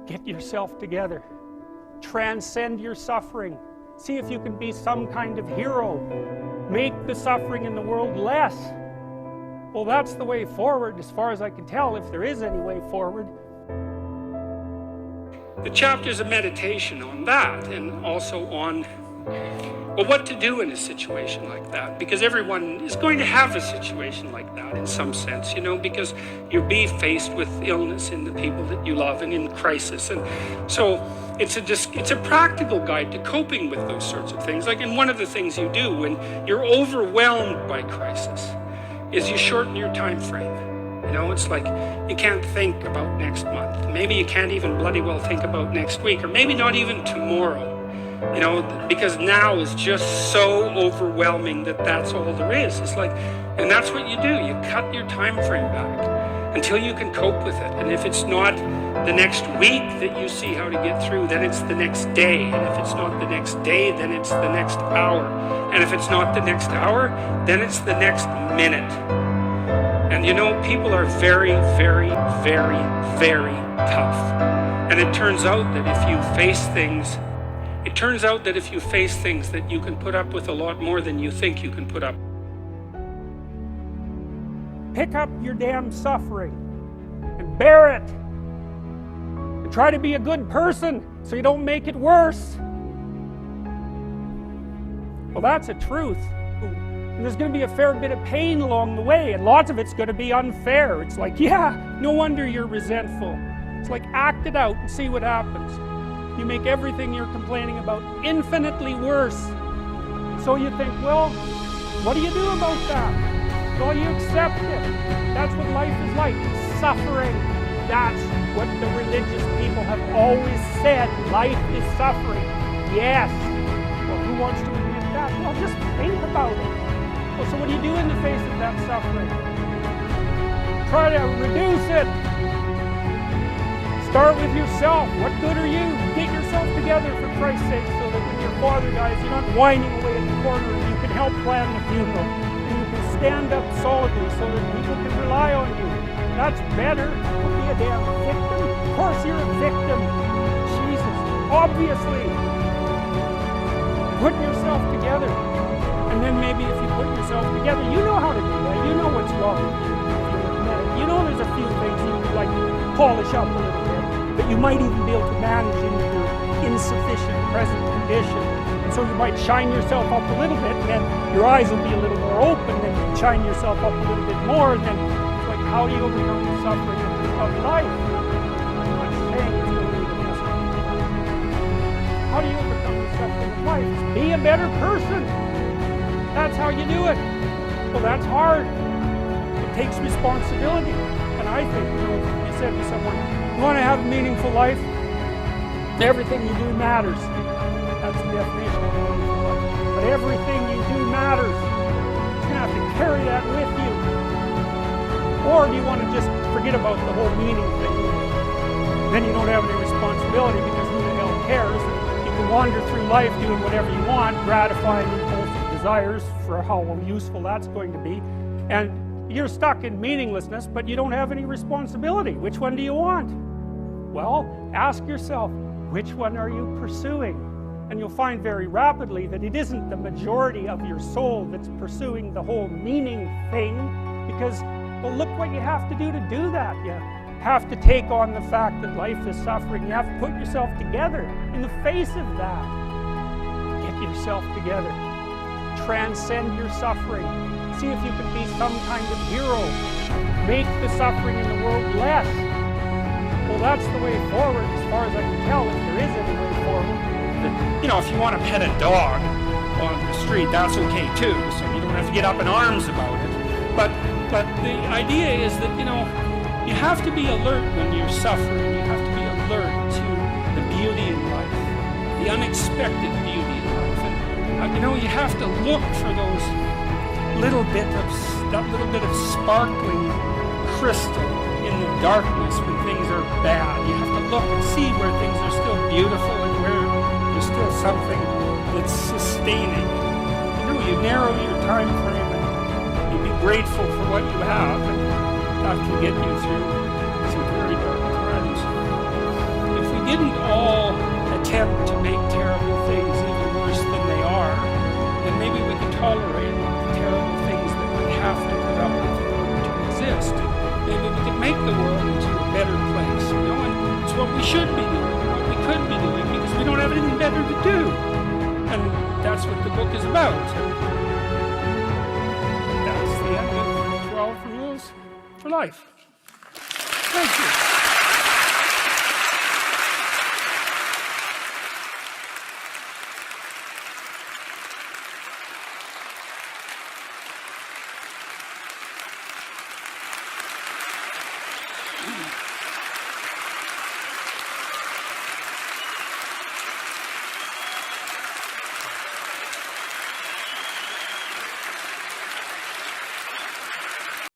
Get yourself together. Transcend your suffering. See if you can be some kind of hero. Make the suffering in the world less. Well, that's the way forward, as far as I can tell, if there is any way forward. The chapter's a meditation on that, and also on what to do in a situation like that, because everyone is going to have a situation like that in some sense, because you'll be faced with illness in the people that you love and in crisis. And so it's a practical guide to coping with those sorts of things. And one of the things you do when you're overwhelmed by crisis is you shorten your time frame. It's like you can't think about next month. Maybe you can't even bloody well think about next week, or maybe not even tomorrow. Because now is just so overwhelming that that's all there is. And that's what you do. You cut your time frame back until you can cope with it. And if it's not the next week that you see how to get through, then it's the next day. And if it's not the next day, then it's the next hour. And if it's not the next hour, then it's the next minute. And people are very, very, very, very tough. And it turns out that if you face things that you can put up with a lot more than you think you can put up. Pick up your damn suffering and bear it. And try to be a good person so you don't make it worse. Well, that's a truth. And there's going to be a fair bit of pain along the way, and lots of it's going to be unfair. It's like, no wonder you're resentful. It's like, act it out and see what happens. You make everything you're complaining about infinitely worse. So you think, well, what do you do about that? Well, you accept it. That's what life is like. Suffering. That's what the religious people have always said. Life is suffering. Yes. Well, who wants to admit that? Well, just think about it. Well, so what do you do in the face of that suffering? Try to reduce it. Start with yourself. What good are you? Get yourself together, for Christ's sake, so that when your father dies, you're not whining away in the corner, and you can help plan the funeral. And you can stand up solidly so that people can rely on you. That's better. Don't be a damn victim. Of course you're a victim. Jesus. Obviously. Put yourself together. And then maybe if you put yourself together, you know how to do that. You know what's wrong with you. You know there's a few things you would like to polish up a little bit, but you might even be able to manage in your insufficient present condition. And so you might shine yourself up a little bit, and then your eyes will be a little more open, and you shine yourself up a little bit more, and then it's like, how do you overcome the suffering of life? I'm not saying it's going to be the best. How do you overcome the suffering of life? Be a better person. That's how you do it. Well, that's hard. It takes responsibility. And I think, if you said to someone, you want to have a meaningful life? Everything you do matters. That's the definition of meaningful life. But everything you do matters. You're going to have to carry that with you. Or do you want to just forget about the whole meaning thing? Then you don't have any responsibility, because who the hell cares? You can wander through life doing whatever you want, gratifying impulsive desires for how useful that's going to be. And you're stuck in meaninglessness, but you don't have any responsibility. Which one do you want? Well, ask yourself, which one are you pursuing? And you'll find very rapidly that it isn't the majority of your soul that's pursuing the whole meaning thing, because, well, look what you have to do that. You have to take on the fact that life is suffering. You have to put yourself together in the face of that. Get yourself together. Transcend your suffering. See if you can be some kind of hero. Make the suffering in the world less. Well, that's the way forward, as far as I can tell, if there is any way forward. If you want to pet a dog on the street, that's okay too, so you don't have to get up in arms about it. But the idea is that, you have to be alert when you're suffering. You have to be alert to the beauty in life, the unexpected beauty in life. And, you have to look for that little bit of sparkling crystal in the darkness when things are bad. You have to look and see where things are still beautiful and where there's still something that's sustaining. You narrow your time frame and you be grateful for what you have, and that can get you through some very dark times. If we didn't all attempt to make terrible things even worse than they are, then maybe we could tolerate the terrible things that we have to put up with in order to exist. Maybe we could make the world into a better place, you know, and it's what we should be doing, what we could be doing, because we don't have anything better to do. And that's what the book is about. That's the end of 12 Rules for Life. Thank you.